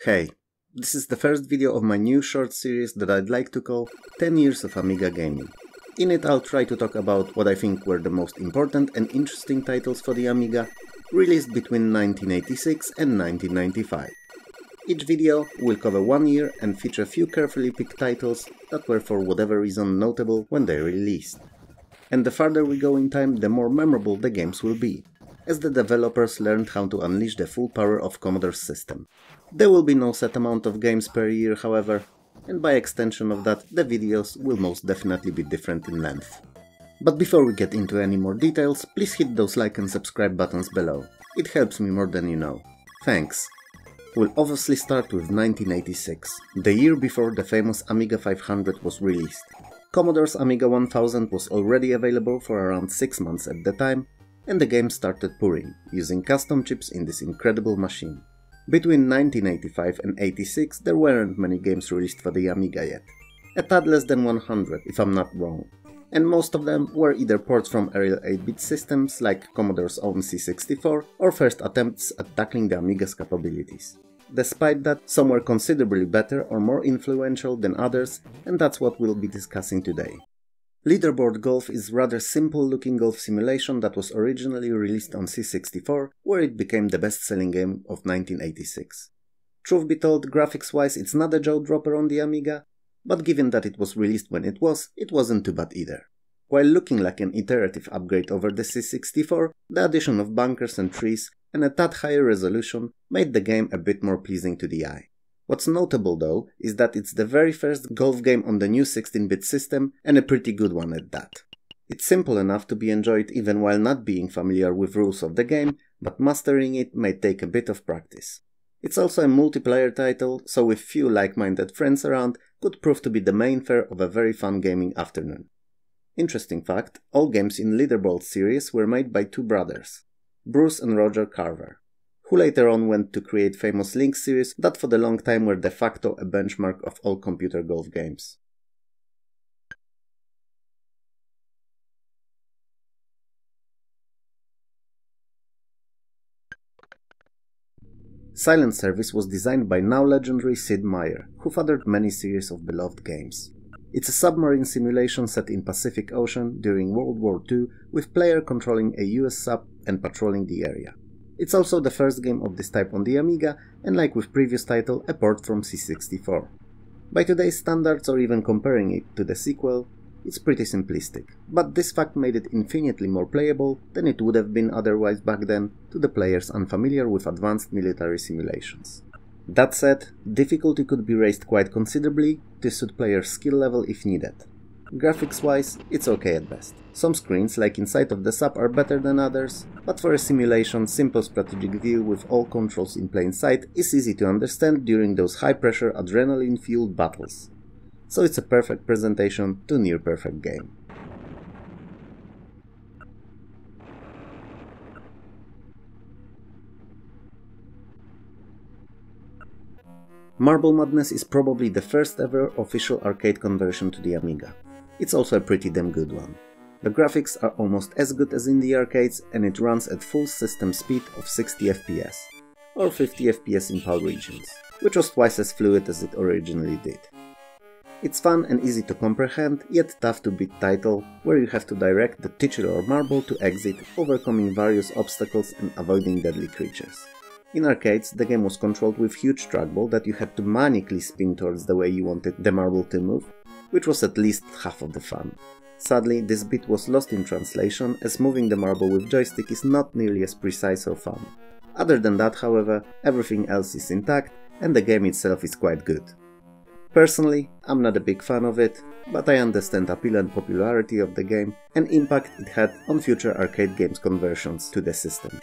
Hey, this is the first video of my new short series that I'd like to call 10 Years of Amiga Gaming. In it I'll try to talk about what I think were the most important and interesting titles for the Amiga, released between 1986 and 1995. Each video will cover 1 year and feature a few carefully picked titles that were for whatever reason notable when they released. And the farther we go in time, the more memorable the games will be, as the developers learned how to unleash the full power of Commodore's system. There will be no set amount of games per year, however, and by extension of that, the videos will most definitely be different in length. But before we get into any more details, please hit those like and subscribe buttons below. It helps me more than you know. Thanks! We'll obviously start with 1986, the year before the famous Amiga 500 was released. Commodore's Amiga 1000 was already available for around 6 months at the time, and the game started pouring, using custom chips in this incredible machine. Between 1985 and 86 there weren't many games released for the Amiga yet. A tad less than 100 if I'm not wrong, and most of them were either ports from early 8-bit systems like Commodore's own C64 or first attempts at tackling the Amiga's capabilities. Despite that, some were considerably better or more influential than others, and that's what we'll be discussing today. Leaderboard Golf is a rather simple looking golf simulation that was originally released on C64, where it became the best-selling game of 1986. Truth be told, graphics-wise it's not a jaw-dropper on the Amiga, but given that it was released when it wasn't too bad either. While looking like an iterative upgrade over the C64, the addition of bunkers and trees and a tad higher resolution made the game a bit more pleasing to the eye. What's notable though is that it's the very first golf game on the new 16-bit system, and a pretty good one at that. It's simple enough to be enjoyed even while not being familiar with rules of the game, but mastering it may take a bit of practice. It's also a multiplayer title, so with few like-minded friends around, could prove to be the main fare of a very fun gaming afternoon. Interesting fact, all games in Leaderboard series were made by two brothers, Bruce and Roger Carver, who later on went to create famous Link series that for the long time were de facto a benchmark of all computer golf games. Silent Service was designed by now legendary Sid Meier, who fathered many series of beloved games. It's a submarine simulation set in Pacific Ocean during World War II, with player controlling a US sub and patrolling the area. It's also the first game of this type on the Amiga, and like with previous title, a port from C64. By today's standards, or even comparing it to the sequel, it's pretty simplistic, but this fact made it infinitely more playable than it would have been otherwise back then to the players unfamiliar with advanced military simulations. That said, difficulty could be raised quite considerably to suit players' skill level if needed. Graphics-wise, it's okay at best. Some screens, like inside of the sub, are better than others, but for a simulation, simple strategic view with all controls in plain sight is easy to understand during those high-pressure, adrenaline-fueled battles. So it's a perfect presentation to near-perfect game. Marble Madness is probably the first ever official arcade conversion to the Amiga. It's also a pretty damn good one. The graphics are almost as good as in the arcades, and it runs at full system speed of 60 FPS, or 50 FPS in PAL regions, which was twice as fluid as it originally did. It's fun and easy to comprehend, yet tough to beat title, where you have to direct the titular marble to exit, overcoming various obstacles and avoiding deadly creatures. In arcades, the game was controlled with huge trackball that you had to manically spin towards the way you wanted the marble to move, which was at least half of the fun. Sadly, this bit was lost in translation, as moving the marble with joystick is not nearly as precise or fun. Other than that, however, everything else is intact, and the game itself is quite good. Personally, I'm not a big fan of it, but I understand appeal and popularity of the game and impact it had on future arcade games conversions to the system.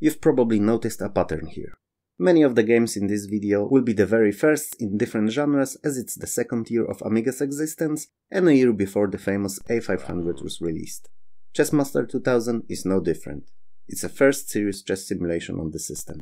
You've probably noticed a pattern here. Many of the games in this video will be the very first in different genres, as it's the second year of Amiga's existence and a year before the famous A500 was released. Chessmaster 2000 is no different. It's a first serious chess simulation on the system.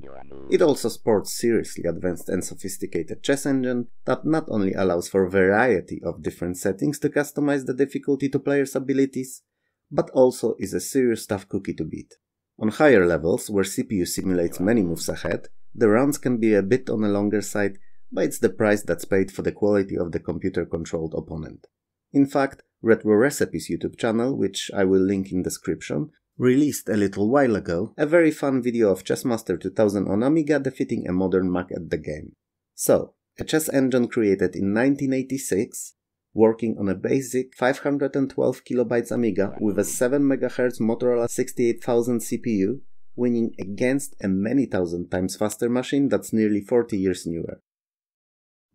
It also sports seriously advanced and sophisticated chess engine that not only allows for a variety of different settings to customize the difficulty to players' abilities, but also is a serious tough cookie to beat. On higher levels, where CPU simulates many moves ahead, the rounds can be a bit on the longer side, but it's the price that's paid for the quality of the computer-controlled opponent. In fact, Retro Recipes YouTube channel, which I will link in description, released a little while ago a very fun video of Chessmaster 2000 on Amiga defeating a modern Mac at the game. So, a chess engine created in 1986, working on a basic 512 KB Amiga with a 7 MHz Motorola 68000 CPU, winning against a many thousand times faster machine that's nearly 40 years newer.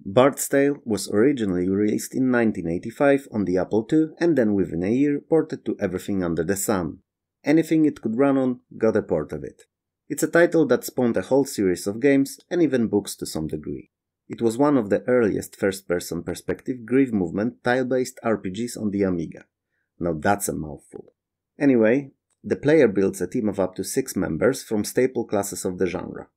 Bard's Tale was originally released in 1985 on the Apple II and then within a year ported to everything under the sun. Anything it could run on got a port of it. It's a title that spawned a whole series of games and even books to some degree. It was one of the earliest first-person perspective Grieve movement tile-based RPGs on the Amiga. Now that's a mouthful. Anyway, the player builds a team of up to 6 members from staple classes of the genre.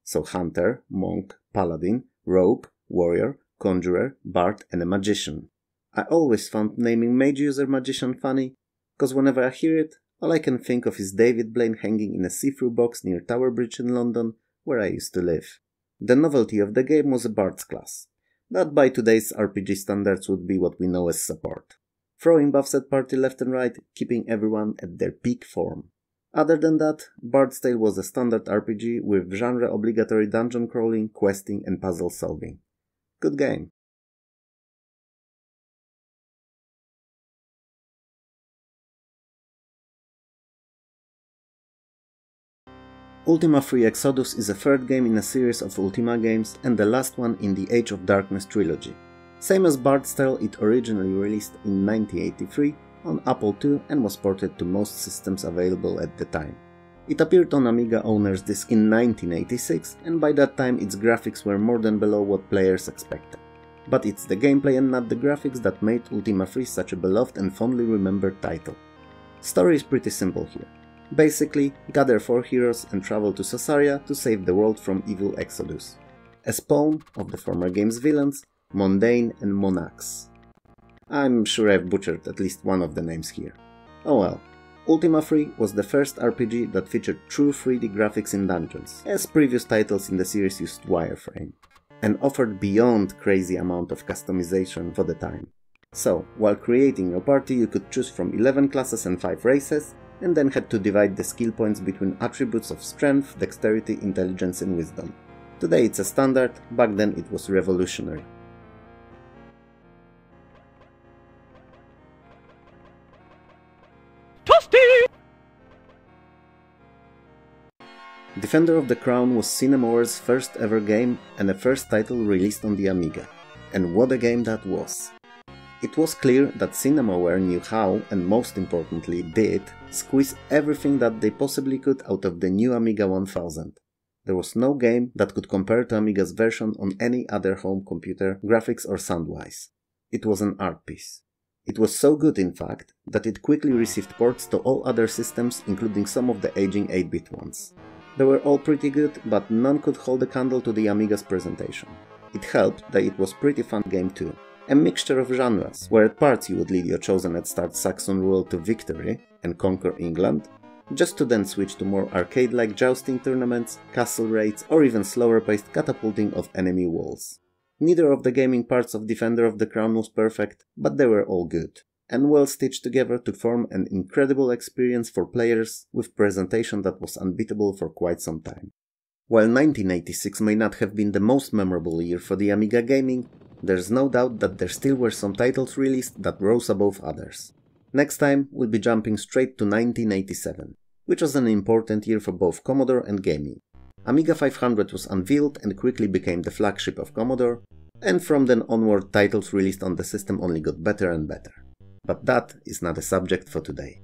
So Hunter, Monk, Paladin, Rogue, Warrior, Conjurer, Bard and a Magician. I always found naming Mage User Magician funny, cause whenever I hear it, all I can think of is David Blaine hanging in a see-through box near Tower Bridge in London, where I used to live. The novelty of the game was a Bard's class. That by today's RPG standards would be what we know as support. Throwing buffs at party left and right, keeping everyone at their peak form. Other than that, Bard's Tale was a standard RPG with genre-obligatory dungeon crawling, questing and puzzle solving. Good game. Ultima III Exodus is a third game in a series of Ultima games and the last one in the Age of Darkness trilogy. Same as Bard's Tale, it originally released in 1983 on Apple II and was ported to most systems available at the time. It appeared on Amiga Owner's Disk in 1986 and by that time its graphics were more than below what players expected. But it's the gameplay and not the graphics that made Ultima III such a beloved and fondly remembered title. Story is pretty simple here. Basically, gather 4 heroes and travel to Caesarea to save the world from evil Exodus, a spawn of the former game's villains, Mundane and Monax. I'm sure I've butchered at least one of the names here. Oh well. Ultima III was the first RPG that featured true 3D graphics in dungeons, as previous titles in the series used wireframe, and offered beyond crazy amount of customization for the time. So, while creating your party you could choose from 11 classes and 5 races, and then had to divide the skill points between attributes of strength, dexterity, intelligence and wisdom. Today it's a standard, back then it was revolutionary. Defender of the Crown was Cinemaware's first ever game and a first title released on the Amiga. And what a game that was! It was clear that Cinemaware knew how, and most importantly did, squeeze everything that they possibly could out of the new Amiga 1000. There was no game that could compare to Amiga's version on any other home computer, graphics or sound-wise. It was an art piece. It was so good in fact, that it quickly received ports to all other systems including some of the aging 8-bit ones. They were all pretty good, but none could hold a candle to the Amiga's presentation. It helped that it was pretty fun game too. A mixture of genres, where at parts you would lead your chosen at start Saxon rule to victory and conquer England, just to then switch to more arcade-like jousting tournaments, castle raids or even slower-paced catapulting of enemy walls. Neither of the gaming parts of Defender of the Crown was perfect, but they were all good, and well stitched together to form an incredible experience for players with presentation that was unbeatable for quite some time. While 1986 may not have been the most memorable year for the Amiga gaming, there's no doubt that there still were some titles released that rose above others. Next time, we'll be jumping straight to 1987, which was an important year for both Commodore and gaming. Amiga 500 was unveiled and quickly became the flagship of Commodore, and from then onward titles released on the system only got better and better. But that is not a subject for today.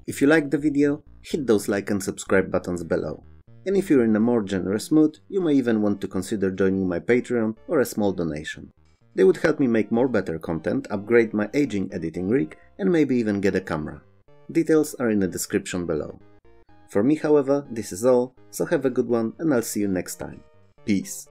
If you liked the video, hit those like and subscribe buttons below. And if you're in a more generous mood, you may even want to consider joining my Patreon or a small donation. They would help me make more better content, upgrade my aging editing rig, and maybe even get a camera. Details are in the description below. For me, however, this is all, so have a good one and I'll see you next time. Peace.